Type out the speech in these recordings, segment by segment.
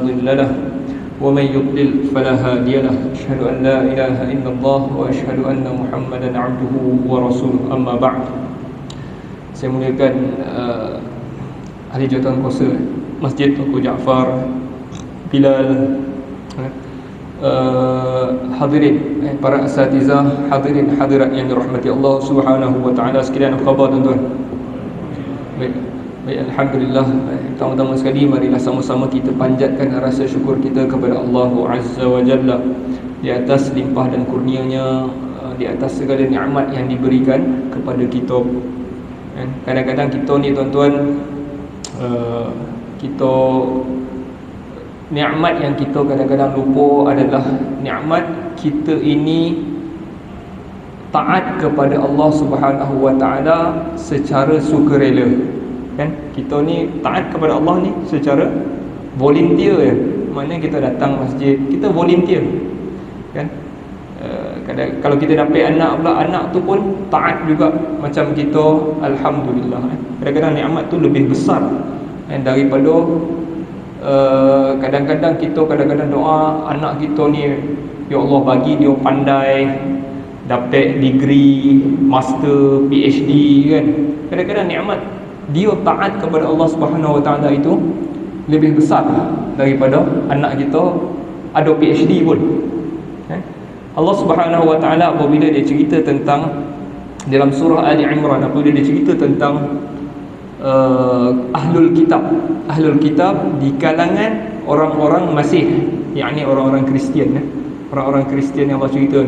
مضل له ومن يضلل فلا هادي له أشهد أن لا إله إلا الله وأشهد أن محمدا عبده ورسوله أما بعد. Saya muliakan ahli jawatan kuasa Masjid Tunku Jaafar, Bilal, hadirin, para asatizah, hadirin hadirat yang dirahmati Allah Subhanahu wa taala sekalian. Apa khabar tuan-tuan? Baik, alhamdulillah. Pertama-tama sekali marilah sama-sama kita panjatkan rasa syukur kita kepada Allah Azza wa Jalla di atas limpah dan kurnianya, di atas segala nikmat yang diberikan kepada kita. Kadang-kadang kita ni tuan-tuan, kita nikmat yang kita kadang-kadang lupa adalah nikmat kita ini taat kepada Allah Subhanahu wa taala secara sukarela. Kan kita ni taat kepada Allah ni secara volunteer ya. Maknanya kita datang masjid, kita volunteer. Kan kalau kita dapat anak pula, anak tu pun taat juga macam kita. Alhamdulillah. Kadang-kadang nikmat tu lebih besar daripada kadang-kadang kita doa anak kita ni, ya Allah bagi dia pandai, dapat degree, master, PhD kan. Kadang-kadang nikmat dia taat kepada Allah Subhanahu wa taala itu lebih besar daripada anak kita ada PhD pun. Allah Subhanahu wa taala apabila dia cerita tentang dalam surah Ali Imran, apabila dia cerita tentang ahlul kitab di kalangan orang-orang Masih, yakni orang-orang Kristian, orang-orang Kristian yang Allah cerita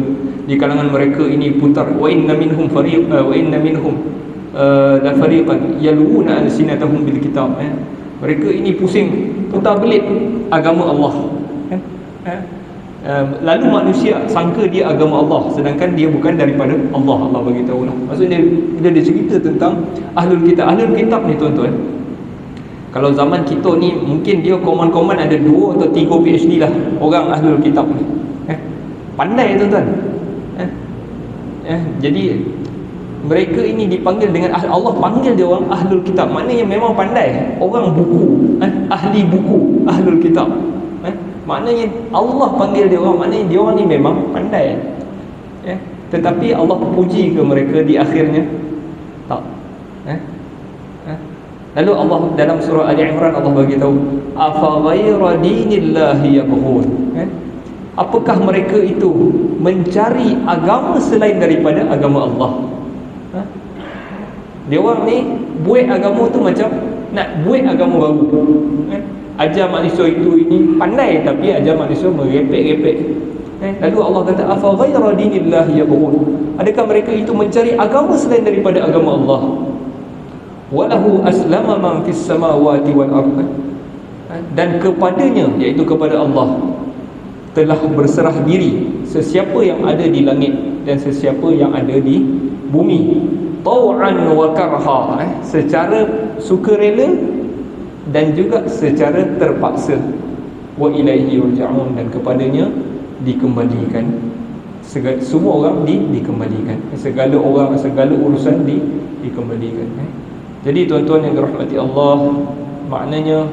di kalangan mereka ini putar, wa inna minhum la fariqan yalwuna alsinatahum bil kitab. Mereka ini pusing putar belit agama Allah. Lalu manusia sangka dia agama Allah, sedangkan dia bukan daripada Allah. Allah bagi tahulah. Maksudnya bila dia cerita tentang ahlul kitab ni tuan-tuan, kalau zaman kita ni mungkin dia common ada 2 atau 3 PhD lah orang ahlul kitab ni. Pandai tuan-tuan. Jadi mereka ini dipanggil dengan Allah panggil dia orang ahlul kitab, maknanya memang pandai, orang buku, ahli buku, ahlul kitab. Maknanya Allah panggil dia orang, maknanya dia orang ni memang pandai. Tetapi Allah puji ke mereka di akhirnya? Tak. Lalu Allah dalam surah Ali Imran Allah bagi tahu, afa ghayra dinillahi yabghun. Apakah mereka itu mencari agama selain daripada agama Allah? Dia orang ni buat agama tu macam nak buat agama baru. Ajar manusia itu ini pandai, tapi ajar manusia merepek-repek. Lalu Allah kata afa ghayra dinillahi yabghun. Adakah mereka itu mencari agama selain daripada agama Allah? Walahu aslama man fis samawati wal ardh. Dan kepadanya, iaitu kepada Allah, telah berserah diri sesiapa yang ada di langit dan sesiapa yang ada di bumi, tau'an wa karha, secara sukarela dan juga secara terpaksa. Wa ilaihi yurja'un, dan kepadanya dikembalikan. Semua orang dikembalikan. Segala orang, segala urusan dikembalikan. Jadi tuan-tuan yang dirahmati Allah, maknanya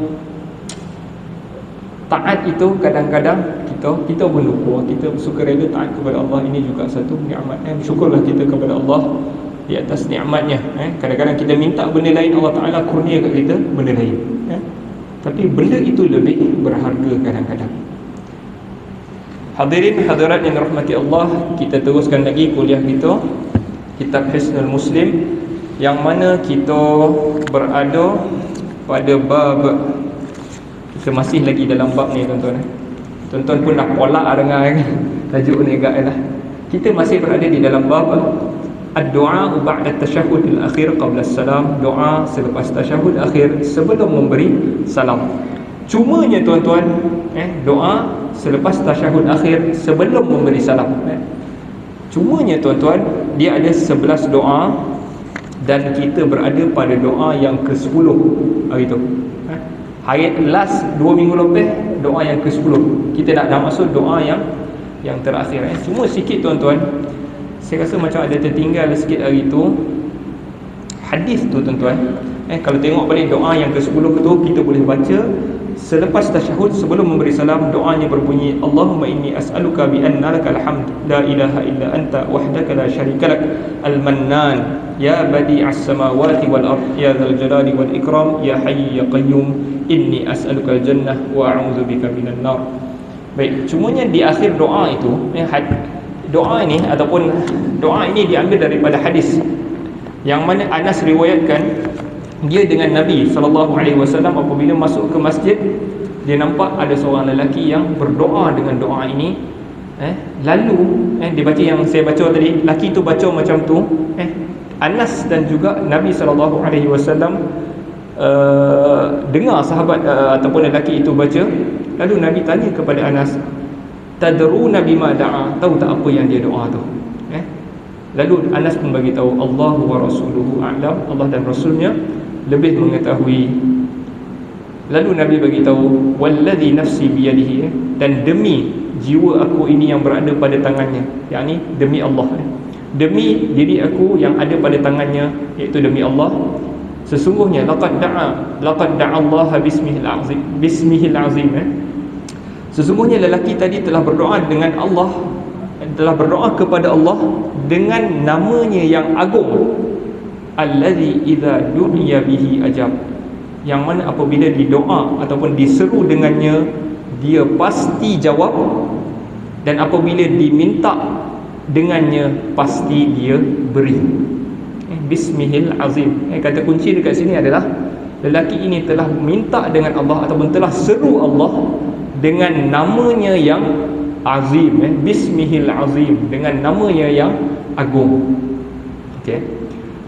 taat itu kadang-kadang kita pun lupa. Kita sukarela taat kepada Allah, ini juga satu nikmat. Syukurlah kita kepada Allah di atas nikmatnya. Kadang-kadang kita minta benda lain, Allah Ta'ala kurnia kat kita benda lain. Tapi benda itu lebih berharga kadang-kadang. Hadirin hadirat yang dirahmati Allah, kita teruskan lagi kuliah kita, Kitab Hisnul Muslim, yang mana kita berada pada bab, kita masih lagi dalam bab ni tuan-tuan. Tuan-tuan pun dah polak dengar kan tajuk ni agak lah. Kita masih berada di dalam bab ad-du'a ba'da at-tashahhud al-akhir qabla as-salam, doa selepas tasyahud akhir sebelum memberi salam. Cumanya tuan-tuan, doa selepas tasyahud akhir sebelum memberi salam. Cumanya tuan-tuan, dia ada 11 doa dan kita berada pada doa yang ke-10 hari tu. Hari last 2 minggu lebih doa yang ke-10. Kita dah masuk doa yang terakhir. Cuma sikit tuan-tuan, saya rasa macam ada tertinggal sikit hari tu hadis tu tuan-tuan. Kalau tengok balik doa yang ke-10 tu, kita boleh baca selepas tasyahud sebelum memberi salam, doanya berbunyi, Allahumma inni as'aluka bi anna lakal hamd la ilaha illa anta wahdaka la syarika lak al-mannan ya badi'as samawati wal ard ya dzal jalali wal ikram ya hayy ya qayyum inni as'aluka al-jannah wa a'udzu bika minan nar. Baik, cumanya di akhir doa itu, doa ini ataupun doa ini diambil daripada hadis yang mana Anas riwayatkan, dia dengan Nabi SAW apabila masuk ke masjid, dia nampak ada seorang lelaki yang berdoa dengan doa ini. Lalu dia baca yang saya baca tadi, lelaki itu baca macam tu. Anas dan juga Nabi SAW dengar sahabat ataupun lelaki itu baca. Lalu Nabi tanya kepada Anas, tadruna bima da'a, tahu tak apa yang dia doa tu? Lalu Anas pun bagi tahu, Allah wa rasuluhu a'lam, Allah dan rasulnya lebih mengetahui. Lalu Nabi bagi tahu, wallazi nafsi biyadihi, dan demi jiwa aku ini yang berada pada tangannya, yakni demi Allah, demi diri aku yang ada pada tangannya, iaitu demi Allah, sesungguhnya laqad da'a Allah bismihil azim, sesungguhnya lelaki tadi telah berdoa dengan Allah, telah berdoa kepada Allah dengan namanya yang agung, allazi idza du'iya bihi ajab, yang mana apabila didoa ataupun diseru dengannya dia pasti jawab, dan apabila diminta dengannya pasti dia beri. Bismihil azim. Kata kunci dekat sini adalah lelaki ini telah minta dengan Allah ataupun telah seru Allah dengan namanya yang azim. Bismihil azim, dengan namanya yang agung. Okey.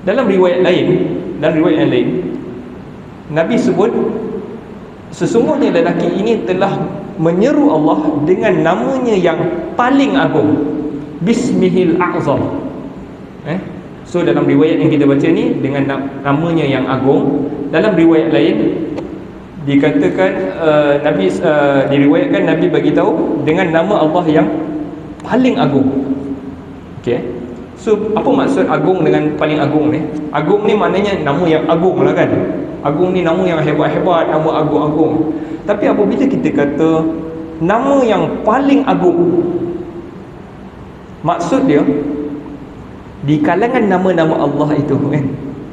Dalam riwayat yang lain, Nabi sebut sesungguhnya lelaki ini telah menyeru Allah dengan namanya yang paling agung, Bismihil A'zam. So dalam riwayat yang kita baca ni dengan namanya yang agung. Dalam riwayat lain dikatakan diriwayatkan Nabi bagi tahu dengan nama Allah yang paling agung. Okey. So apa maksud agung dengan paling agung ni? Agung ni maknanya nama yang agung lah kan. Agung ni nama yang hebat-hebat, nama agung-agung. Tapi apabila kita kata nama yang paling agung, maksud dia di kalangan nama-nama Allah itu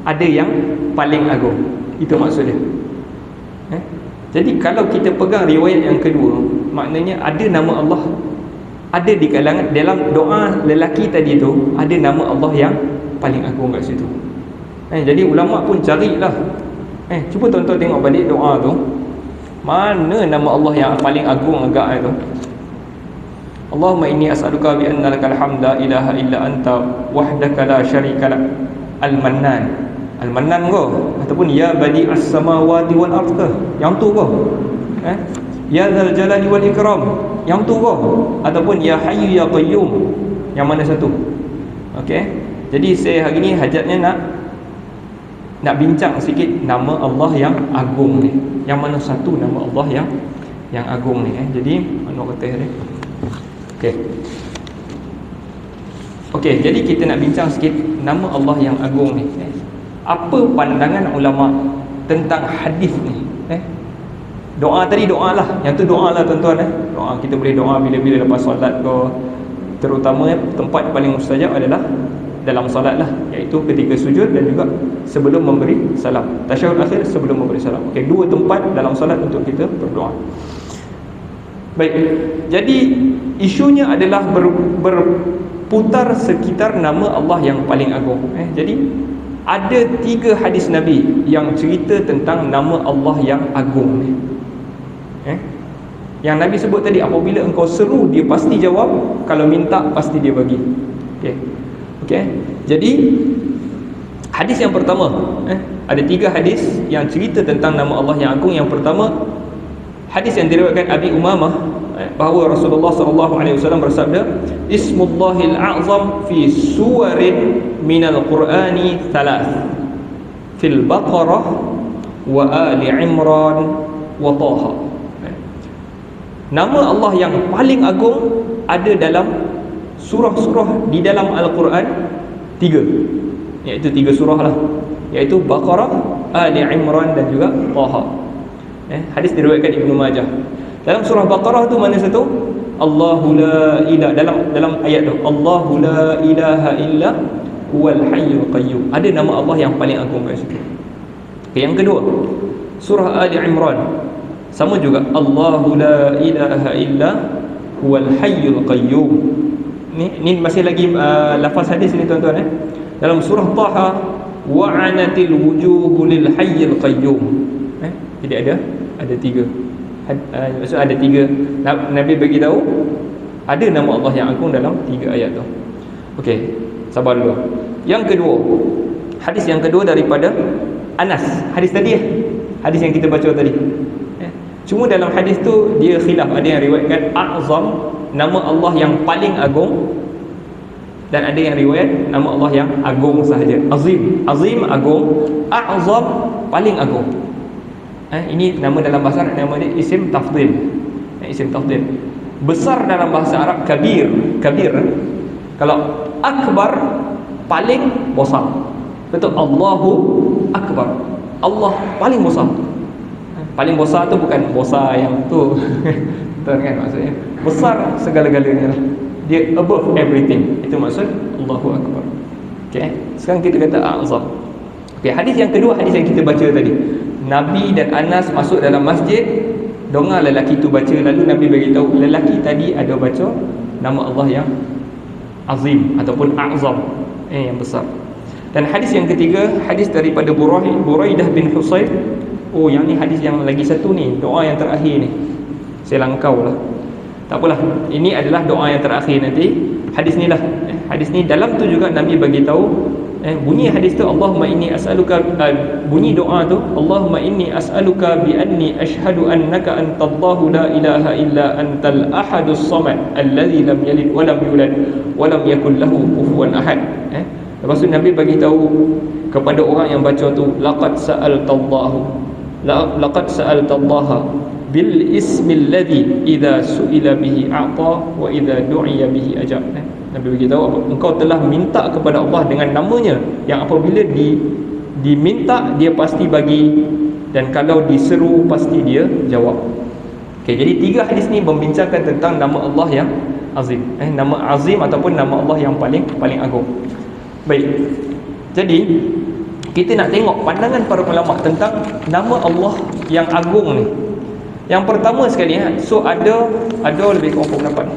ada yang paling agung. Itu maksud dia. Jadi kalau kita pegang riwayat yang kedua, maknanya ada nama Allah, ada di kalangan dalam doa lelaki tadi tu ada nama Allah yang paling agung kat situ. Jadi ulama pun carilah. Cuba tuan-tuan tengok balik doa tu, mana nama Allah yang paling agung agak itu. Allahumma inni as'aluka bi anna lakal hamda ilaha illa anta wahdaka la syarika lak al-mannan. Al-mannan ko ataupun ya badi'as samawati wal ard ke? Yang tu ko. Ya dzal jalali wal ikram, yang tu kau, ataupun ya hayyu ya qayyum, yang mana satu? Okey. Jadi saya hari ni hajatnya nak bincang sikit nama Allah yang agung ni. Yang mana satu nama Allah yang agung ni. Jadi mana kata dia? Okey. Okey, jadi kita nak bincang sikit nama Allah yang agung ni. Apa pandangan ulama tentang hadis ni? Doa tadi doa lah, yang tu doa lah tuan-tuan. Doa kita boleh doa bila-bila lepas solat ke, terutama tempat paling mustajab adalah dalam solat lah, iaitu ketika sujud dan juga sebelum memberi salam, tasyahud akhir sebelum memberi salam. Okey, dua tempat dalam solat untuk kita berdoa. Baik, jadi isunya adalah berputar sekitar nama Allah yang paling agung. Jadi ada 3 hadis Nabi yang cerita tentang nama Allah yang agung ni. Yang Nabi sebut tadi, apabila engkau seru dia pasti jawab, kalau minta pasti dia bagi. Okey. Jadi hadis yang pertama, ada 3 hadis yang cerita tentang nama Allah yang agung. Yang pertama, hadis yang diriwayatkan Abi Umamah, bahawa Rasulullah SAW bersabda, Ismullahil a'zam fi suwarin minal Qur'ani thalath, fil Baqarah wa Ali Imran wa Taha. Nama Allah yang paling agung ada dalam surah-surah di dalam Al-Quran 3, iaitu 3 surah lah, iaitu Baqarah, Ali Imran dan juga Taha. Hadis diriwayatkan Ibnu Majah. Dalam surah Baqarah tu mana satu? Allahu la ilaha, dalam ayat tu, Allahu la ilaha illa huwal hayyul qayyum. Ada nama Allah yang paling agung kat situ. Okay, yang kedua, surah Ali Imran sama juga, Allahu la ilaha illa huwal hayyul qayyum. Ni masih lagi lafaz hadis ni tuan-tuan. Dalam surah Taha, wa'anatil wujuhu lil hayyil qayyum. Jadi ada tiga. Maksud ada tiga. Nabi bagi tahu ada nama Allah yang agung dalam tiga ayat tu. Okey, sabar dulu. Yang kedua, hadis yang kedua daripada Anas. Hadis tadi hadis yang kita baca tadi. Cuma dalam hadis tu dia khilaf, ada yang riwayatkan A'zam, nama Allah yang paling agung, dan ada yang riwayat nama Allah yang agung sahaja. Azim agung, A'zam paling agung. Ini nama dalam bahasa Arab, nama dia isim tafdhil. Isim tafdhil. Besar dalam bahasa Arab kabir. Kalau akbar paling besar. Betul, Allahu akbar. Allah paling besar. Paling besar tu bukan besar yang tu. Betul kan maksudnya? Besar segala-galanya. Dia above everything. Itu maksud Allahu akbar. Okey, sekarang kita kata a'zam. Okey, hadis yang kedua, hadis yang kita baca tadi. Nabi dan Anas masuk dalam masjid, dengar lelaki tu baca, lalu Nabi beritahu lelaki tadi ada baca nama Allah yang azim ataupun a'zam, yang besar. Dan hadis yang ketiga, hadis daripada Buraidah bin Husayb. Oh, yang ni hadis yang lagi satu ni, doa yang terakhir ni. Saya langkau lah. Tak apalah, ini adalah doa yang terakhir nanti. Hadis ni lah. Hadis ni dalam tu juga Nabi bagi tahu, bunyi hadis tu, Allahumma inni as'aluka, bunyi doa tu, Allahumma inni as'aluka bi anni ashhadu annaka antallahu la ilaha illa antal ahadus samad allazi lam yalid wa lam yulad wa lam yakul lahu kufuwan ahad. Lepas tu Nabi bagi tahu kepada orang yang baca tu, laqad sa'altallaha bil ismil ladzi idza su'ila bihi a'ta wa idza du'iya bihi ajab. Nabi beritahu, engkau telah minta kepada Allah dengan namanya yang apabila diminta dia pasti bagi, dan kalau diseru pasti dia jawab. Okey, jadi tiga hadis ni membincangkan tentang nama Allah yang azim. Nama azim ataupun nama Allah yang paling agung. Baik. Jadi kita nak tengok pandangan para ulama tentang nama Allah yang agung ni. Yang pertama sekali, so ada lebih kurang pendapat.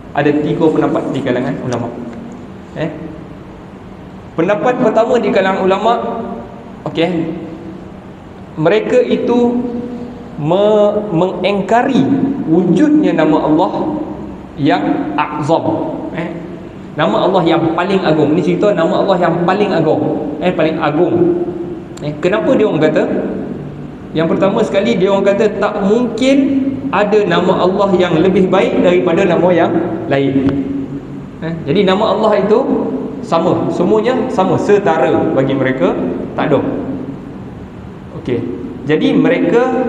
Ada tiga pendapat di kalangan ulama. Pendapat pertama di kalangan ulama, okey, mereka itu mengingkari wujudnya nama Allah yang a'zam. Nama Allah yang paling agung. Ni cerita nama Allah yang paling agung. Paling agung. Kenapa dia orang kata? Yang pertama sekali, dia orang kata tak mungkin ada nama Allah yang lebih baik daripada nama yang lain. Jadi nama Allah itu sama, semuanya sama, setara bagi mereka, tak ada. Okey. Jadi mereka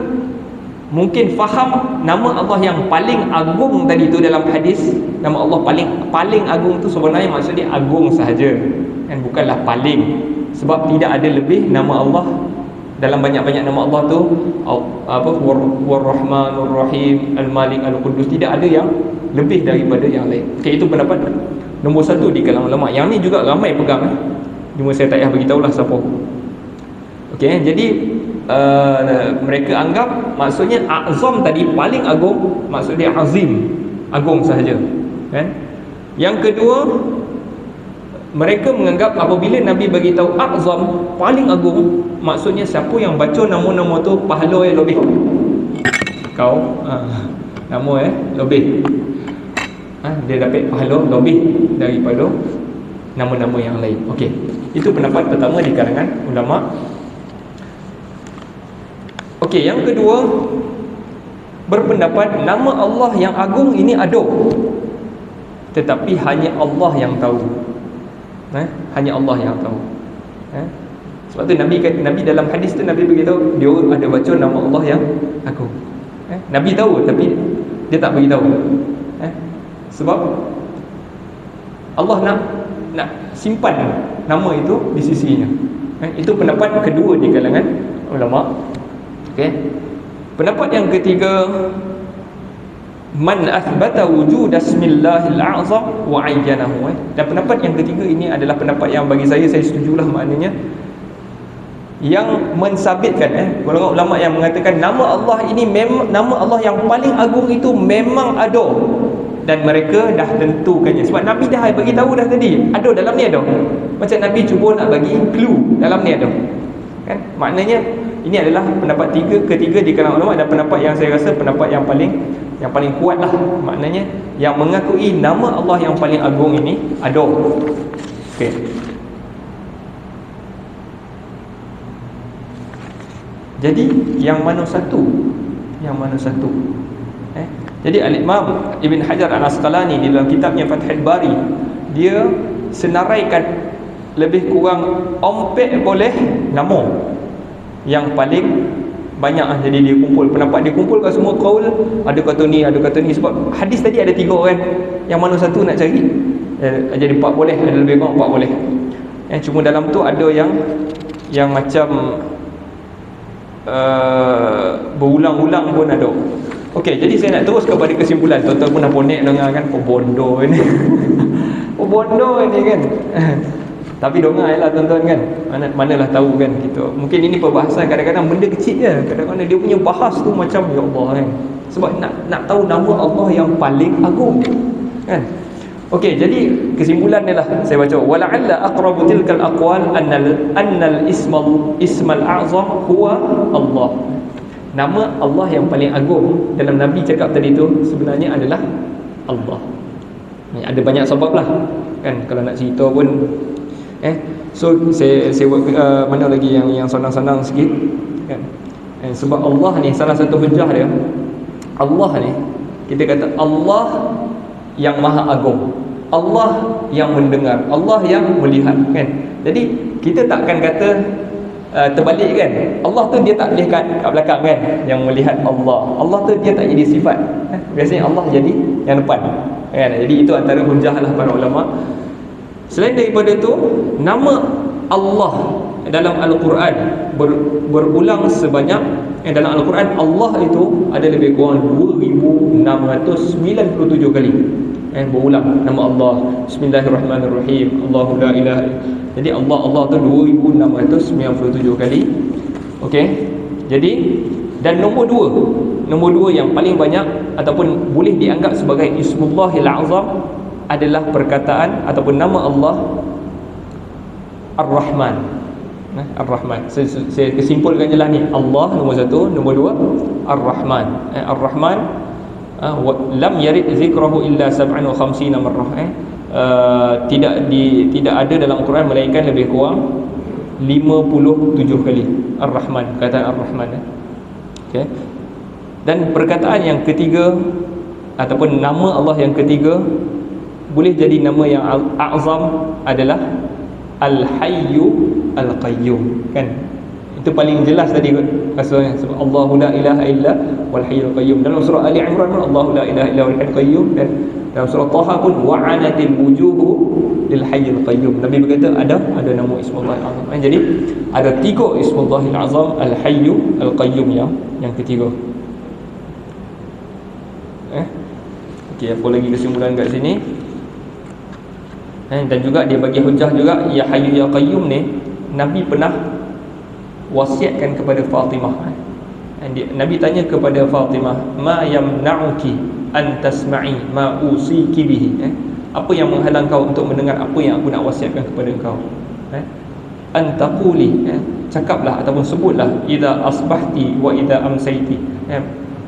mungkin faham nama Allah yang paling agung tadi tu dalam hadis, nama Allah paling agung tu sebenarnya maksudnya agung sahaja, kan, bukanlah paling. Sebab tidak ada lebih nama Allah dalam banyak-banyak nama Allah tu, Ar-Rahmanur Rahim, Al-Malik, Al-Quddus, tidak ada yang lebih daripada yang lain. Okey, itu pendapat nombor satu di kalangan ulama. Yang ni juga ramai pegang, cuma saya tak payah beritahulah siapa. Okey, jadi mereka anggap maksudnya azam tadi paling agung, maksudnya azim, agung sahaja, kan? Yang kedua, mereka menganggap apabila Nabi bagi tahu azam paling agung, maksudnya siapa yang baca nama-nama tu pahala lebih. Kau nama lebih. Dia dapat pahala lebih daripada nama-nama yang lain. Okey. Itu pendapat pertama di kalangan ulama. Okey, yang kedua, berpendapat nama Allah yang agung ini ada, tetapi hanya Allah yang tahu. Hanya Allah yang tahu. Sebab tu Nabi dalam hadis tu Nabi beritahu dia ada baca nama Allah yang agung. Nabi tahu tapi dia tak beritahu. Sebab Allah nak simpan nama itu di sisinya. Itu pendapat kedua di kalangan ulama. Okey. Pendapat yang ketiga, man athbata wujud ismillahil a'zam wa ayyanahu. Dan pendapat yang ketiga ini adalah pendapat yang bagi saya setujulah, maknanya yang mensabitkan golongan ulama yang mengatakan nama Allah ini memang nama Allah yang paling agung itu memang ada, dan mereka dah tentukannya. Sebab Nabi dah bagi tahu dah tadi, ada dalam ni ada. Macam Nabi cuba nak bagi clue, dalam ni ada. Kan? Maknanya ini adalah pendapat ketiga di kalangan ulama, dan pendapat yang saya rasa pendapat yang paling kuat lah. Maknanya yang mengakui nama Allah yang paling agung ini ada. Okey. Jadi yang mana satu? Jadi Al-Imam Ibn Hajar Al-Asqalani di dalam kitabnya Fathul Bari, dia senaraikan lebih kurang 4 boleh nama yang paling banyak. Jadi dia kumpul pendapat, dia kumpulkan semua kaul, ada kata ni, ada kata ni. Sebab hadis tadi ada 3 kan, yang mana satu nak cari, jadi 4 boleh, ada lebih kurang 4 boleh. Cuma dalam tu ada yang macam berulang-ulang pun ada. Okey, jadi saya nak terus kepada kesimpulan. Tuan-tuan pun dah ponek dengar kan, bodoh ini. Bodoh ini kan. Tapi dengar lah tuan-tuan kan. Manalah tahu kan kita. Mungkin ini perbahasan kadang-kadang benda kecil je. Kadang-kadang dia punya bahas tu macam ya Allah kan. Sebab nak tahu nama Allah yang paling agung kan. Okey, jadi kesimpulan dia lah saya baca, wala'alla aqrabu tilkal aqwal annal ismal a'zam huwa Allah. Nama Allah yang paling agung dalam Nabi cakap tadi tu sebenarnya adalah Allah. Ada banyak sebab lah kan, kalau nak cerita pun so saya mana lagi yang senang-senang sikit kan. Sebab Allah ni salah satu hujah dia, Allah ni kita kata Allah yang maha agung, Allah yang mendengar, Allah yang melihat kan. Jadi kita takkan kata terbalik kan. Allah tu dia tak boleh kat belakang kan, yang melihat Allah tu dia tak jadi sifat. Biasanya Allah jadi yang depan kan. Jadi itu antara hujah lah para ulama. Selain daripada tu, nama Allah dalam Al-Quran berulang sebanyak dalam Al-Quran Allah itu ada lebih kurang 2697 kali berulang nama Allah. Bismillahirrahmanirrahim, Allahu la ilaha. Jadi Allah tu 2697 kali. Okey. Jadi dan nombor dua yang paling banyak ataupun boleh dianggap sebagai Ismullahil Azam adalah perkataan ataupun nama Allah Ar-Rahman. Ar-Rahman. Saya kesimpulkan je lah ni. Allah nombor 1, nombor 2 Ar-Rahman. Ar-Rahman lam yarid zikrahu illa 57 marrah. Tidak ada dalam Al-Quran melainkan lebih kurang 57 kali Ar-Rahman, perkataan Ar-Rahman. Okey. Dan perkataan yang ketiga ataupun nama Allah yang ketiga boleh jadi nama yang azam adalah Al-Hayyu Al-Qayyum kan. Itu paling jelas tadi rasanya, sebab Allahu la ilaha illa wal hayyul qayyum. Dalam surah Ali Imran pun Allahu la ilaha illa wal hayyul qayyum, dan dalam surah Taha pun wa'anatil wujuhu lil hayyul qayyum. Nabi berkata ada nama Ismullahil Azam. Jadi ada 3 Ismullahil Azam, Al-Hayyu Al-Qayyum yang ketiga. Okey, apa lagi kesimpulan kat sini? Dan juga dia bagi hujah juga, Ya Hayyu Ya Qayyum ni Nabi pernah wasiatkan kepada Fatimah. Nabi tanya kepada Fatimah, ma yamna'uki an tasma'i ma usiki bihi. Apa yang menghalang kau untuk mendengar apa yang aku nak wasiatkan kepada kau? An taquli, cakaplah ataupun sebutlah, idza asbahti wa idza amsayti.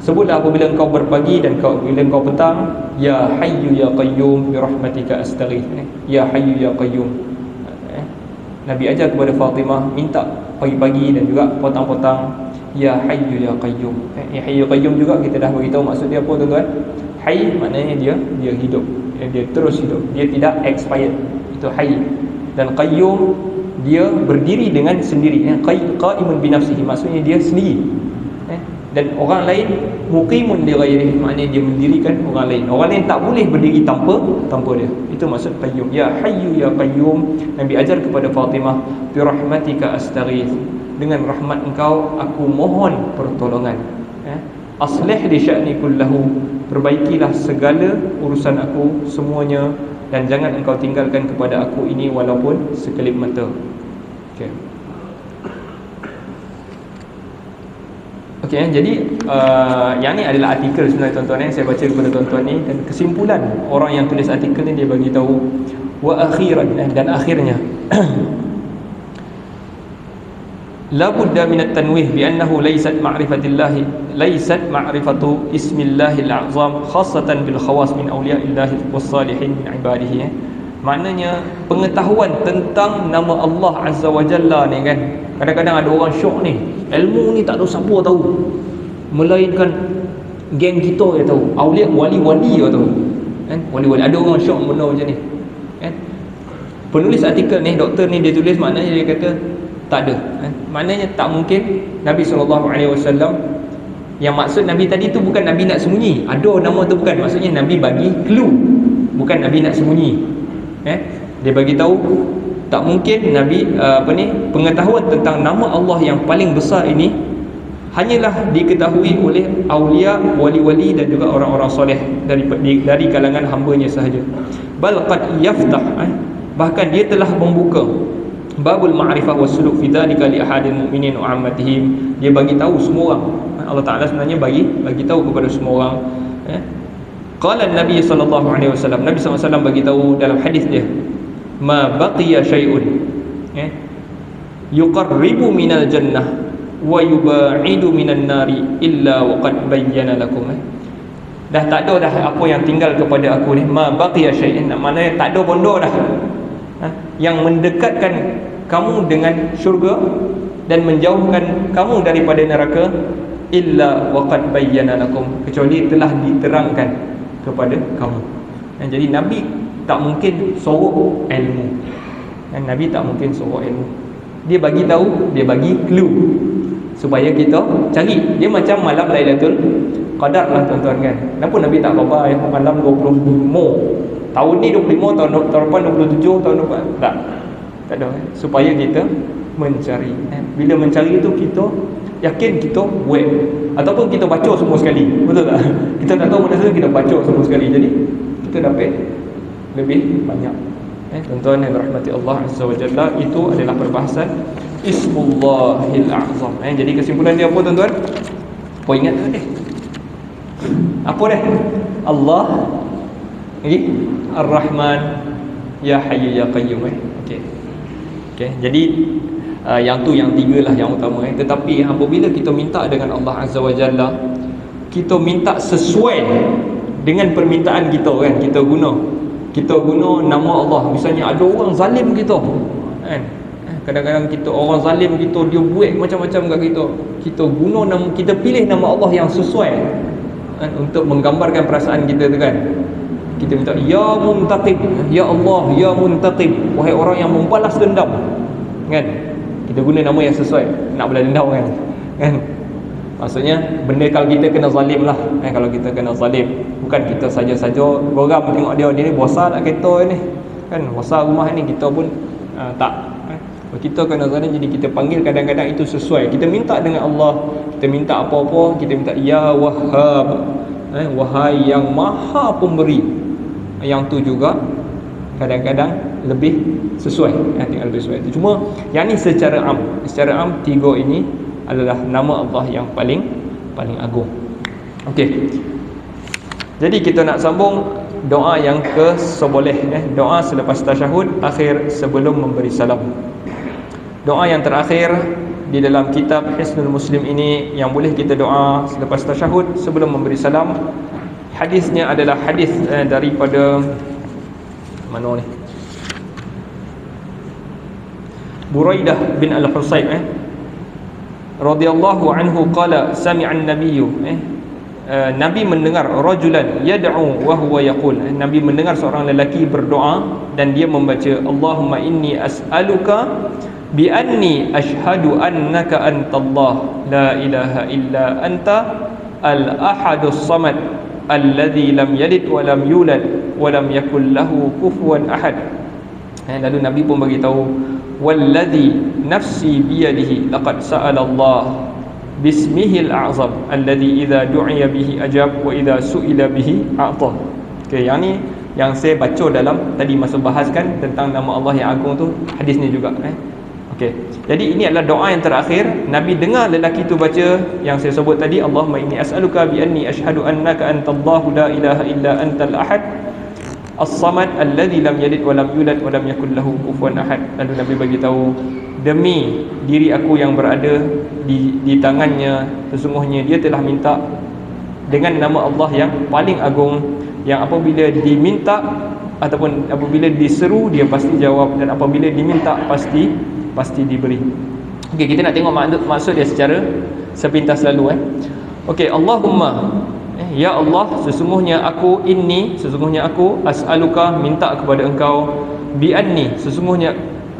Sebutlah apabila engkau berpagi dan bila engkau petang, Ya Hayyu Ya Qayyum bi rahmatika astaghith. Ya Hayyu Ya Qayyum. Nabi ajar kepada Fatimah minta pagi-pagi dan juga petang-petang, Ya Hayyu Ya Qayyum. Ya Hayyu Ya Qayyum juga kita dah beritahu maksud dia apa tuan-tuan. Hayy maknanya dia hidup, dia terus hidup, dia tidak expired. Itu Hayy. Dan Qayyum dia berdiri dengan sendiri. Qaimun bi nafsihi maksudnya dia sendiri. Dan orang lain muqimun li ghairihi maknanya dia mendirikan orang lain. Orang lain tak boleh berdiri tanpa dia. Itu maksud Qayyum. Ya Hayyu Ya Qayyum. Nabi ajar kepada Fatimah, bi rahmatika astaghith. Dengan rahmat engkau aku mohon pertolongan. Aslih li sya'ni kullahu, perbaikilah segala urusan aku semuanya, dan jangan engkau tinggalkan kepada aku ini walaupun sekelip mata. Okey. Okey, jadi yang ni adalah artikel sebenarnya tuan-tuan, saya baca kepada tuan-tuan ni, dan kesimpulan orang yang tulis artikel ni, dia bagi tahu wa akhiran, dan akhirnya la budda min at-tanwih bi annahu laysat ma'rifatu ismillahil a'zam khassatan bil khawas min awliya'illahi was salihin min ibadihi. Maknanya pengetahuan tentang nama Allah Azza wa Jalla ni kan, kadang-kadang ada orang syok ni, ilmu ni tak ada siapa tahu melainkan geng kita yang tahu, awliya wali-wali yang tahu kan, wali-wali. Ada orang syok benda macam ni kan. Penulis artikel ni, doktor ni, dia tulis, maknanya dia kata tak ada, maknanya tak mungkin Nabi SAW. Yang maksud Nabi tadi tu bukan Nabi nak sembunyi, ada nama tu bukan, maksudnya Nabi bagi clue, bukan Nabi nak sembunyi. Dia bagi tahu tak mungkin Nabi pengetahuan tentang nama Allah yang paling besar ini hanyalah diketahui oleh awliya, wali-wali dan juga orang-orang soleh dari kalangan hamba-Nya sahaja. Bal qad yaftah, bahkan dia telah membuka babul ma'rifah was suluk fi dzalika li ahadil mu'minin wa ammatihim. Dia bagi tahu semua orang. Allah Taala sebenarnya bagi tahu kepada semua orang. Qala Nabi sallallahu alaihi wasallam, Nabi sallallahu alaihi wasallam bagi tahu dalam hadis dia, ma baqiya syai'un yuqarribu minal jannah wa yuba'idu minan nari illa wa qad bayyana lakum. Dah tak ada dah apa yang tinggal kepada aku ni, ma baqiya syai'in, maknanya tak ada benda dah yang mendekatkan kamu dengan syurga dan menjauhkan kamu daripada neraka, illa waqad bayyana lakum, kecuali telah diterangkan kepada kamu. Jadi Nabi tak mungkin sorok ilmu, Nabi tak mungkin sorok ilmu. Dia bagi tahu, dia bagi clue supaya kita cari. Dia macam malam Lailatul Qadar lah tuan-tuan kan. Kenapa Nabi tak khabar malam 25 tahun ni, 25 tahun depan 27, tahun depan tak ada, supaya kita mencari. Bila mencari itu kita yakin kita buat, ataupun kita baca semua sekali, betul tak? Kita tak tahu mana saja, kita baca semua sekali, jadi kita dapat lebih banyak. Tuan-tuan yang dirahmati Allah Azza wa Jalla, itu adalah perbahasan Ismullahil A'zam. Jadi kesimpulan dia apa tuan-tuan? Apa ingat tu deh? Apa dah? Allah Ar-Rahman, Ya Hayyu Ya Qayyum. Okey. Jadi yang tu yang tiga lah yang utama. Tetapi apabila kita minta dengan Allah Azza wa Jalla, kita minta sesuai dengan permintaan kita kan. Kita guna nama Allah. Misalnya ada orang zalim kita kan, kadang-kadang kita orang zalim kita, dia buat macam-macam kat kita, kita guna nama, kita pilih nama Allah yang sesuai kan, untuk menggambarkan perasaan kita tu kan. Kita minta ya muntaqim, ya Allah ya muntaqim, wahai orang yang membalas dendam kan. Kita guna nama yang sesuai, nak balas dendam kan. Maksudnya benda kalau kita kena zalim lah kalau kita kena zalim, bukan kita saja-saja geram tengok dia ni bosan nak kereta ni kan, bosan rumah ni, kita pun tak kita kena zalim. Jadi kita panggil kadang-kadang itu sesuai. Kita minta dengan Allah, kita minta apa-apa, kita minta ya Wahhab, wahai yang maha pemberi. Yang tu juga kadang-kadang lebih sesuai, tinggal lebih sesuai. Cuma yang ni secara am tiga ini adalah nama Allah yang paling agung. Okey. Jadi kita nak sambung doa yang ke-11, doa selepas tasyahud akhir sebelum memberi salam. Doa yang terakhir di dalam kitab Hisnul Muslim ini yang boleh kita doa selepas tasyahud sebelum memberi salam. Hadisnya adalah hadis daripada mana ni? Buraidah bin Al-Husayb radhiyallahu anhu qala sami'a an-nabiyyu Nabi mendengar rajulan yad'u wa huwa yaqul, Nabi mendengar seorang lelaki berdoa dan dia membaca Allahumma inni as'aluka bi anni ashhadu annaka antallah la ilaha illa anta al-ahadus samad alladzi lam yalid wa lam yulad wa lam yakul lahu kufuwan ahad. Lalu Nabi pun bagi tahu walladzi nafsi biyadihi laqad sa'ala Allah bismihil a'zam alladhi idza du'iya bihi ajab wa idza su'ila bihi a'ta. Okey, yang ni yang saya baca dalam tadi masa bahaskan tentang nama Allah yang agung tu, hadis ni juga Okey. Jadi ini adalah doa yang terakhir. Nabi dengar lelaki tu baca yang saya sebut tadi, Allahumma inni as'aluka bi anni asyhadu annaka antallahu la ilaha illa antal ahad as-samad alladzi lam yalid wa lam yulad wa lam yakul lahu kufuwan ahad. Lalu Nabi bagi tahu, demi diri aku yang berada di tangannya, sesungguhnya dia telah minta dengan nama Allah yang paling agung, yang apabila diminta ataupun apabila diseru dia pasti jawab, dan apabila diminta pasti diberi. Okey, kita nak tengok maksud dia secara sepintas lalu Okey, Allahumma, ya Allah, sesungguhnya aku as'aluka, minta kepada engkau, bi anni, sesungguhnya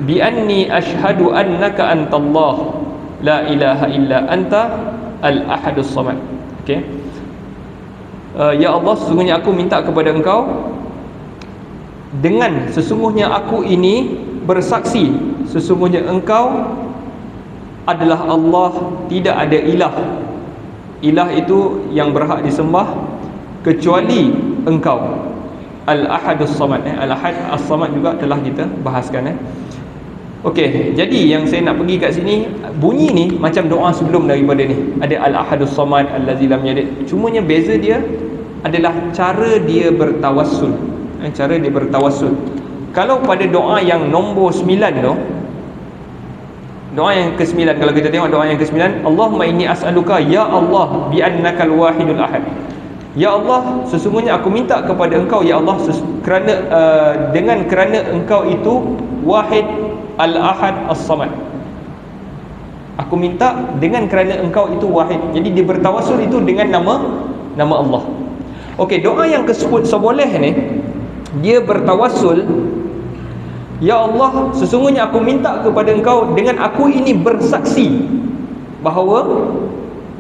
bi anni asyhadu annaka antallah la ilaha illa anta al-ahadus samad. Okey, ya Allah, sesungguhnya aku minta kepada engkau dengan sesungguhnya aku ini bersaksi sesungguhnya engkau adalah Allah, tidak ada ilah. Ilah itu yang berhak disembah kecuali engkau. Al-ahadus samad. Al-ahad as-samad juga telah kita bahaskan Okey, jadi yang saya nak pergi kat sini, bunyi ni macam doa sebelum daripada ni. Ada al-ahadus samad allazi lam yalid. Cumanya beza dia adalah cara dia bertawassul. Cara dia bertawassul. Kalau pada doa yang nombor 9 tu, doa yang ke-9, kalau kita tengok doa yang ke-9, Allahumma inni as'aluka ya Allah bi annakal wahidul ahad. Ya Allah, sesungguhnya aku minta kepada engkau ya Allah kerana engkau itu wahid al-ahad as-samad. Aku minta dengan kerana engkau itu wahid. Jadi dia bertawassul itu dengan nama Allah. Okey, doa yang ke-10 ni, dia bertawassul, ya Allah, sesungguhnya aku minta kepada engkau dengan aku ini bersaksi bahawa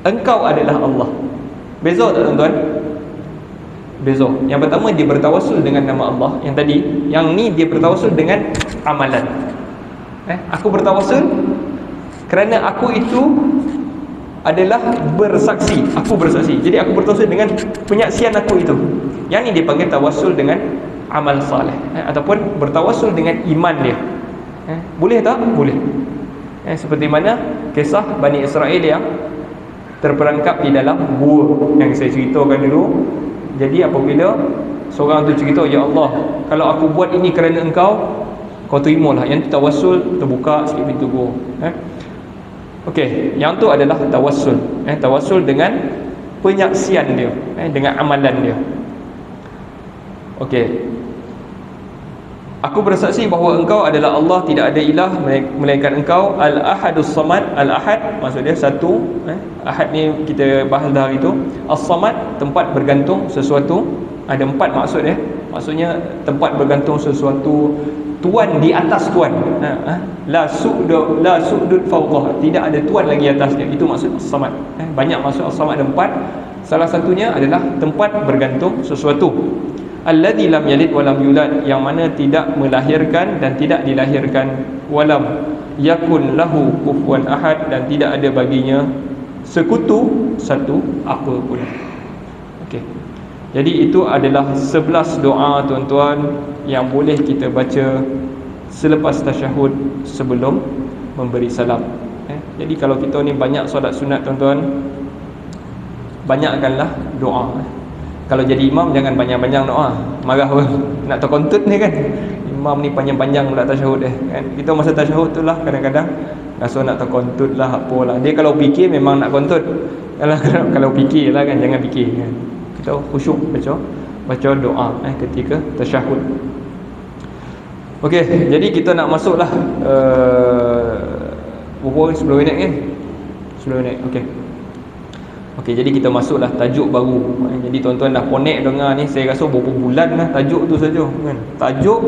engkau adalah Allah. Beza tak tuan-tuan? Beza. Yang pertama dia bertawassul dengan nama Allah, yang tadi, yang ni dia bertawassul dengan amalan. Aku bertawassul kerana aku itu adalah bersaksi, aku bersaksi. Jadi aku bertawassul dengan penyaksian aku itu. Yang ni dipanggil tawassul dengan amal saleh, ataupun bertawassul dengan iman dia. Boleh tak? Boleh. Seperti mana kisah Bani Israel yang terperangkap di dalam gua yang saya ceritakan dulu. Jadi apabila seorang tu cerita, ya Allah, kalau aku buat ini kerana engkau, kau terimalah. Yang tu tawassul, terbuka sikit pintu gua. Okey, yang tu adalah tawassul. Tawassul dengan penyaksian dia, dengan amalan dia. Okey, aku bersaksi bahawa engkau adalah Allah, tidak ada ilah melainkan engkau, al-ahadus samad. Al-ahad maksud dia satu. Ahad ni kita bahas dah hari tu. As-samad, tempat bergantung sesuatu. Ada 4 maksud dia. Maksudnya tempat bergantung sesuatu, tuan di atas tuan. La su'dud fawqah, tidak ada tuan lagi atas dia. Itu maksud as-samad. Banyak maksud as-samad, ada 4. Salah satunya adalah tempat bergantung sesuatu. Alladzi lam yalid wa lam yulad, yang mana tidak melahirkan dan tidak dilahirkan. Walam yakun lahu kufuwan ahad, dan tidak ada baginya sekutu satu apa pun. Okey. Jadi itu adalah 11 doa tuan-tuan yang boleh kita baca selepas tasyahud sebelum memberi salam. Jadi kalau kita ni banyak solat sunat tuan-tuan, banyakkanlah doa. Kalau jadi imam jangan banyak-banyak doa. Marah orang nak terkontut ni kan. Imam ni panjang-panjang pula tasyahud kan. Kita masa tasyahud tu lah kadang-kadang rasa nak terkontut lah, apalah. Dia kalau fikir memang nak kontut. Kalau fikir lah kan, jangan fikir kan. Kita khusyuk baca doa ketika tasyahud. Okey, jadi kita nak masuklah berapa 10 minit kan? 10 minit. Okey, jadi kita masuklah tajuk baru. Jadi tuan-tuan dah ponek dengar ni, saya rasa berapa bulan dah tajuk tu saja kan. Tajuk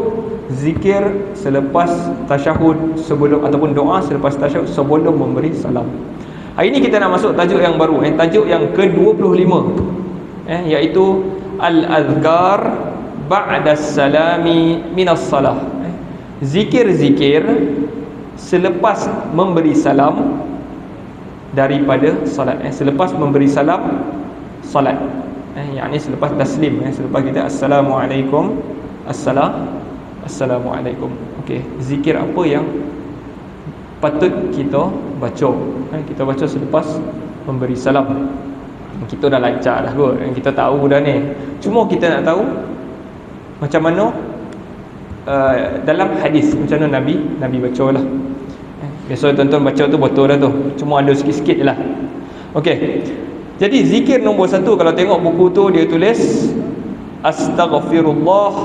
zikir selepas tasyahud sebelum, ataupun doa selepas tasyahud sebelum memberi salam. Hari ni kita nak masuk tajuk yang baru, tajuk yang ke-25, iaitu al-azkar ba'da salami minas salah. Zikir-zikir selepas memberi salam daripada solat. Selepas memberi salam solat, yakni selepas taslim, selepas kita assalamualaikum, assalamualaikum. Okey, zikir apa yang patut kita baca? Kita baca selepas memberi salam. Kita dah lancar dah kot, kita tahu dah ni. Cuma kita nak tahu macam mana dalam hadis, macam mana Nabi baca lah. Biasa tuan-tuan baca tu betul dah tu, cuma ada sikit-sikit je lah. Okey, jadi zikir nombor 1, kalau tengok buku tu dia tulis astaghfirullah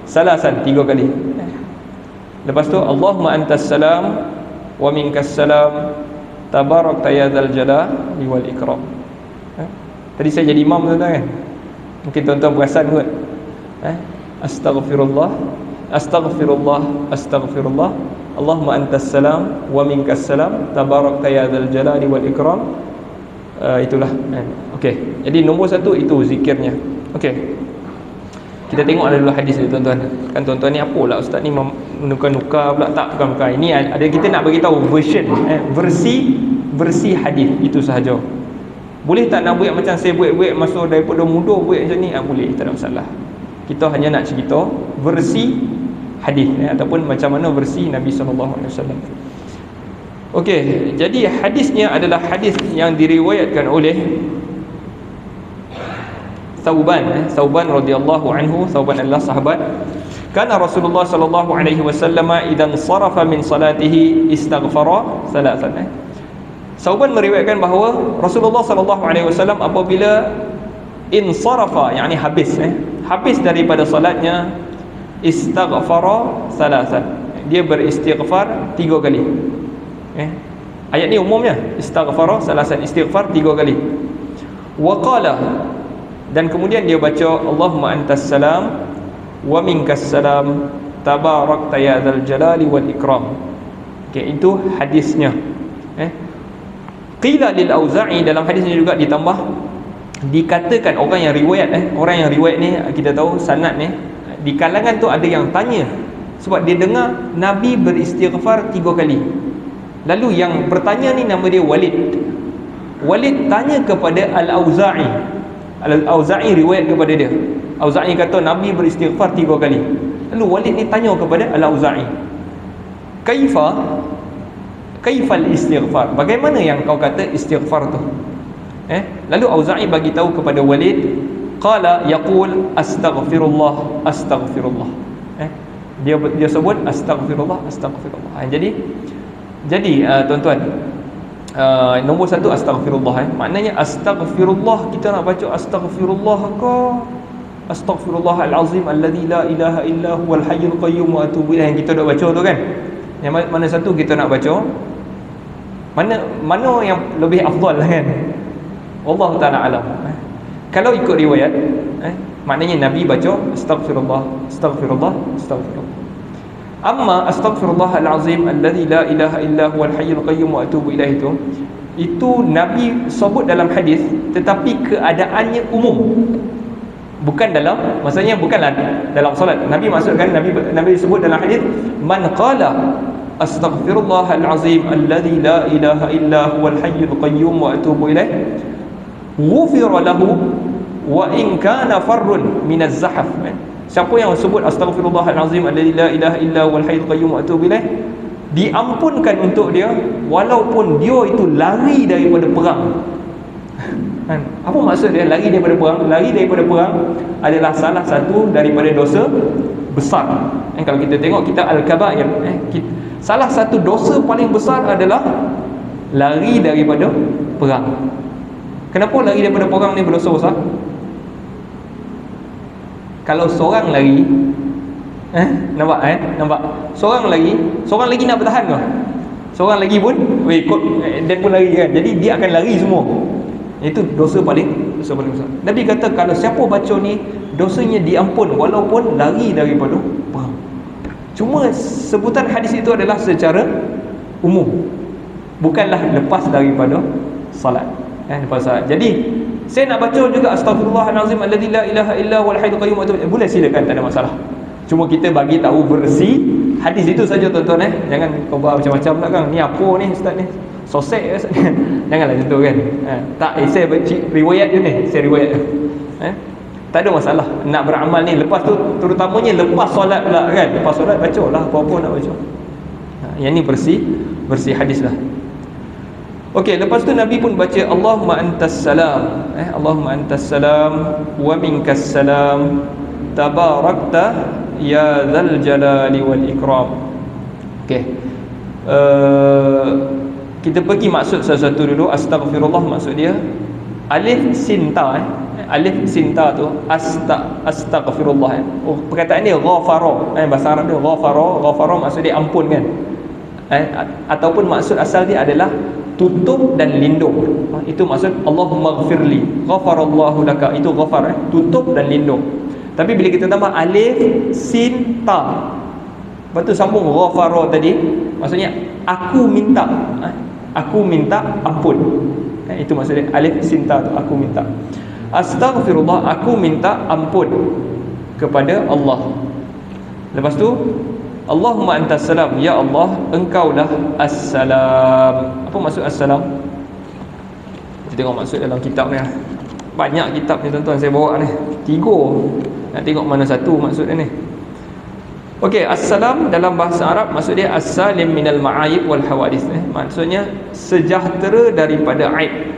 salasan, 3 kali. Lepas tu Allahumma antas salam wa minkas salam tabarakta ya dzal jalali wal ikram. Tadi saya jadi imam tuan-tuan kan, mungkin tuan-tuan perasan kot. Astaghfirullah Allahumma antas salam wa minkas salam tabarakta ya dzal jalali wal ikram. Itulah. Okey, jadi nombor 1 itu zikirnya. Okey, kita tengok dulu hadis ni tuan-tuan. Kan tuan-tuan ni apalah ustaz ni menukar-nukar pula? Tak, bukan. Ini ada kita nak bagi tahu version, versi hadis itu sahaja. Boleh tak nak buat macam saya buat masa daripada muda buat macam ni? Boleh, tak ada masalah. Kita hanya nak cerita versi hadis, ataupun macam mana versi Nabi sallallahu alaihi wasallam. Okey, jadi hadisnya adalah hadis yang diriwayatkan oleh Thauban radhiyallahu anhu. Thauban adalah sahabat. Kana Rasulullah sallallahu alaihi wasallam idan sarafa min salatihi istaghfara thalathan. Thauban meriwayatkan bahawa Rasulullah sallallahu alaihi wasallam apabila insarafa, yakni habis daripada salatnya, istaghfara thalathan, dia beristighfar 3 kali. Ayat ni umumnya istaghfara thalathan, istighfar 3 kali. Wa qala, dan kemudian dia baca Allahumma antas salam wa minkas salam tabarakta ya dzal jalali wal ikram. Okey, itu hadisnya. Qila lil Auza'i, dalam hadis ni juga ditambah, dikatakan orang yang riwayat ni kita tahu sanad ni, di kalangan tu ada yang tanya sebab dia dengar Nabi beristighfar 3 kali. Lalu yang bertanya ni nama dia Walid tanya kepada Al-Auza'i. Al-Auza'i riwayat kepada dia. Auza'i kata Nabi beristighfar 3 kali. Lalu Walid ni tanya kepada Al-Auza'i, kaifal istighfar, bagaimana yang kau kata istighfar tu? Lalu Auza'i bagi tahu kepada Walid, qala yaqul astaghfirullah. Dia sebut astaghfirullah. Jadi tuan-tuan, nombor 1 astaghfirullah. Maknanya astaghfirullah, kita nak baca astaghfirullah ke astaghfirullahal azim alladzi la ilaha illa huwal hayyul qayyum wa atubu ilaih, yang kita dah baca tu kan. Yang mana satu kita nak baca? Mana yang lebih afdal kan? Allah Taala alam. Kalau ikut riwayat, maknanya Nabi baca astaghfirullah. Amma astaghfirullahal azim alladzi la ilaha illa huwal hayyul qayyum wa atubu ilaih, itu Nabi sebut dalam hadis, tetapi keadaannya umum. Maksudnya bukanlah dalam solat. Nabi maksudkan, Nabi sebut dalam hadis, man qala astaghfirullahal azim alladzi la ilaha illa huwal hayyul qayyum wa atubu ilaih ghufira lahu wa in kana farrun minaz zahaf. Siapa yang sebut astaghfirullahal azim alladzi la ilaha illa huwal hayyul qayyum wa atubu ilaih, diampunkan untuk dia walaupun dia itu lari daripada perang. Apa maksud dia lari daripada perang? Lari daripada perang adalah salah satu daripada dosa besar. Kalau kita tengok kitab Al-Kabair, salah satu dosa paling besar adalah lari daripada perang. Kenapa lari daripada perang ni berdosa besar? Kalau seorang lari, nampak? Seorang lagi nak bertahan ke? Seorang lagi pun ikut dan pun lari kan. Jadi dia akan lari semua. Itu dosa paling besar. Nabi kata kalau siapa baca ni, dosanya diampun walaupun lari daripada perang. Cuma sebutan hadis itu adalah secara umum, bukanlah lepas daripada salat. Lepas salat. Jadi saya nak baca juga astaghfirullahalazim alladzi la ilaha illa huwal hayyul qayyum, boleh silakan, tak ada masalah. Cuma kita bagi tahu versi hadis itu saja tuan-tuan Jangan kau bawa macam-macam pula kan. Ni apa ni ustaz ni? Sosek ke ustaz? Janganlah macam tu kan. Tak, saya riwayat je ni, saya riwayat. Tak ada masalah nak beramal ni. Lepas tu terutamanya lepas solat pula kan. Lepas solat bacalah apa-apa nak baca. Yang ni bersih hadis lah. Okey, lepas tu Nabi pun baca Allahumma antas salam. Allahumma antas salam wa minkas salam. Tabarakta ya dzal jalali wal ikram. Okey. Kita pergi maksud satu-satu dulu. Astaghfirullah maksud dia alif sin ta alif sin ta tu astaghfirullah perkataan dia ghafara bahasa Arab dia ghafara maksud dia ampun kan. Ataupun maksud asal dia adalah tutup dan lindung. Itu maksud Allahumma ghfirli, ghafarallahu laka, itu ghafar tutup dan lindung. Tapi bila kita tambah alif sin ta, lepas tu sambung ghafara tadi, maksudnya aku minta ampun. Itu maksud dia alif sin ta tu, aku minta. Astaghfirullah, aku minta ampun kepada Allah. Lepas tu Allahumma antas salam, ya Allah engkaulah assalam. Apa maksud assalam? Kita tengok maksud dalam kitab ni. Banyak kitab ni tuan-tuan saya bawa ni. 3. Nak tengok mana satu maksud dia ni. Okey, assalam dalam bahasa Arab maksud dia as-salim minal ma'ayib wal hawadis. Maksudnya sejahtera daripada aib.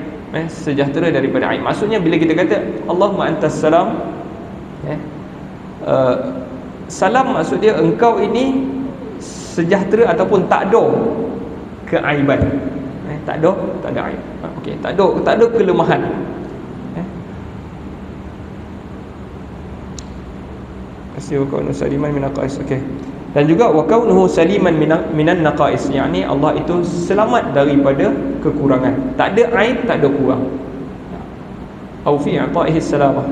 Sejahtera daripada aib. Maksudnya bila kita kata Allahumma antas salam, salam maksud dia engkau ini sejahtera ataupun tak ada keaiban. Tak ada aib. Okey, tak ada kelemahan. Kasih wa kaunu saliman min naqais. Okey. Dan juga wa kaunuhu saliman minan naqais, yakni Allah itu selamat daripada kekurangan. Tak ada aib, tak ada kurang. Au fi ata'ihi salamah.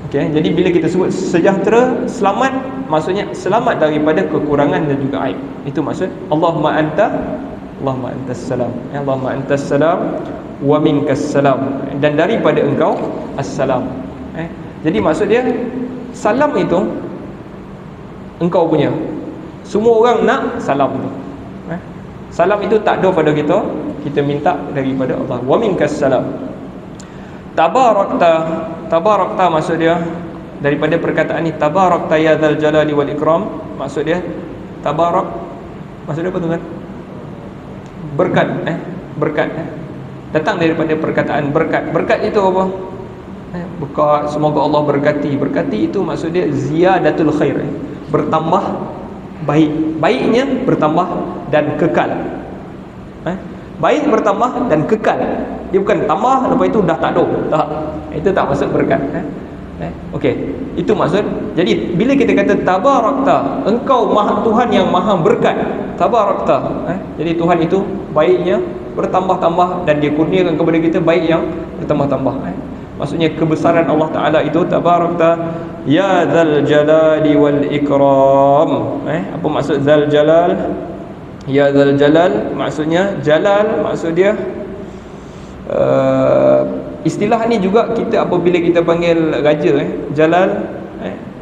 Okay, jadi bila kita sebut sejahtera, selamat, maksudnya selamat daripada kekurangan dan juga aib. Itu maksud Allahumma antas salam. Allahumma antas salam wa minkas salam, dan daripada engkau assalam. Jadi maksud dia salam itu engkau punya. Semua orang nak salam tu. Salam itu tak ada pada kita, kita minta daripada Allah. Wa minkas salam. Tabarakta maksud dia daripada perkataan ni, tabarakta ya dzal jalali wal ikram. Maksud dia tabarak, maksud dia apa tuan? Berkat datang daripada perkataan berkat. Berkat itu apa? Berkat, semoga Allah berkati. Berkati itu maksud dia ziyadatul khair, bertambah baik. Baiknya bertambah dan kekal. Baik bertambah dan kekal. Dia bukan tambah lepas itu dah tak ada. Tak. Itu tak maksud berkat. Okey, itu maksud. Jadi bila kita kata tabarakta, engkau Tuhan yang maha berkat. Tabarakta. Jadi Tuhan itu baiknya bertambah-tambah dan dia kurniakan kepada kita baik yang bertambah-tambah. Maksudnya kebesaran Allah Taala itu tabarakta ya dzal jalali wal ikram. Apa maksud dzal jalal? Ya dzal jalal maksudnya jalal, maksud dia istilah ni juga kita apabila kita panggil raja jalal,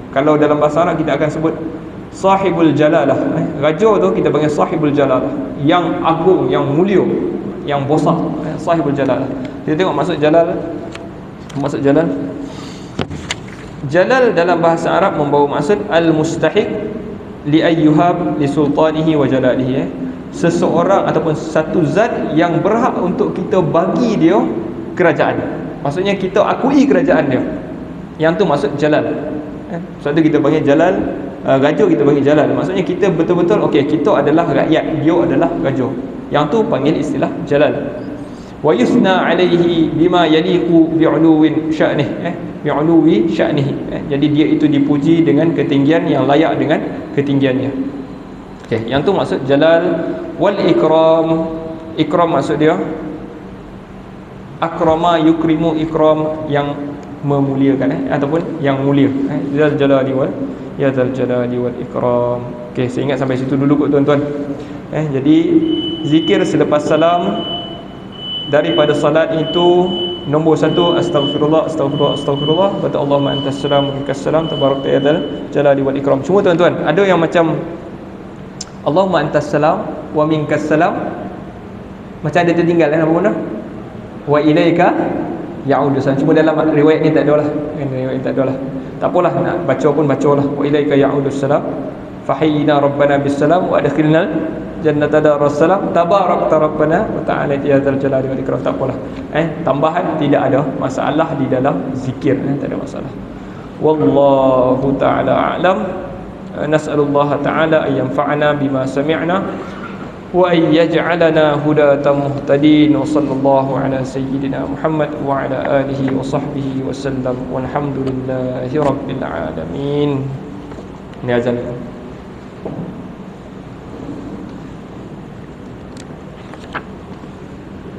kalau dalam bahasa Arab kita akan sebut sahibul jalalah. Raja tu kita panggil sahibul jalalah, yang agung, yang mulia, yang besar, sahibul jalalah. Kita tengok maksud jalal. Maksud jalal, jalal dalam bahasa Arab membawa maksud al-mustahiq li ayyuhab li sultanihi wa jalalihi. Seseorang ataupun satu zat yang berhak untuk kita bagi dia kerajaan. Maksudnya kita akui kerajaan dia. Yang tu maksud jalal. Sebab tu kita panggil jalal, raja kita panggil jalal. Maksudnya kita betul-betul okey, kita adalah rakyat, dia adalah raja. Yang tu panggil istilah jalal. Wa yusna alaihi bima yaliqu bi'uluwin sya'nih, bi'uluwi sya'nihi. Jadi dia itu dipuji dengan ketinggian yang layak dengan ketinggiannya. Okey, yang tu maksud jalal. Wal ikram, ikram maksud dia akrama yukrimu, ikram yang memuliakan ataupun yang mulia. Zal jalali wal ya zal jalali wal ikram. Okey, saya ingat sampai situ dulu kot tuan-tuan. Jadi zikir selepas salam daripada salat itu Nombor 1 astaghfirullah, astaghfirullah, astaghfirullah. Kata Allahumma antas salam wa minkas salam tabarakta ya dzal jalali wal ikram. Cuma tuan-tuan, ada yang macam Allahumma antas salam wa minkas salam, macam ada tertinggal apa guna? Wa ilaika ya'udu salam. Cuma dalam riwayat ni tak ada lah. Riwayat ni tak ada lah. Tak apalah, nak baca pun bacalah. Wa ilaika ya'udu salam. Fahayyina rabbana bis salam wa adkhilna jannata daras salam tabarakta rabbana wa ta'ala ya dzal jalali wal ikram. Tak apalah. Tambahan tidak ada masalah di dalam zikir, tak ada masalah. Wallahu ta'ala a'lam. Nas'alullah ta'ala an yanfa'ana bima sami'na wa an yaj'alana hudatan muhtadin. Wa sallallahu ala sayyidina Muhammad wa ala alihi wa sahbihi wa sallam. Walhamdulillahi rabbil alamin. Ini azan.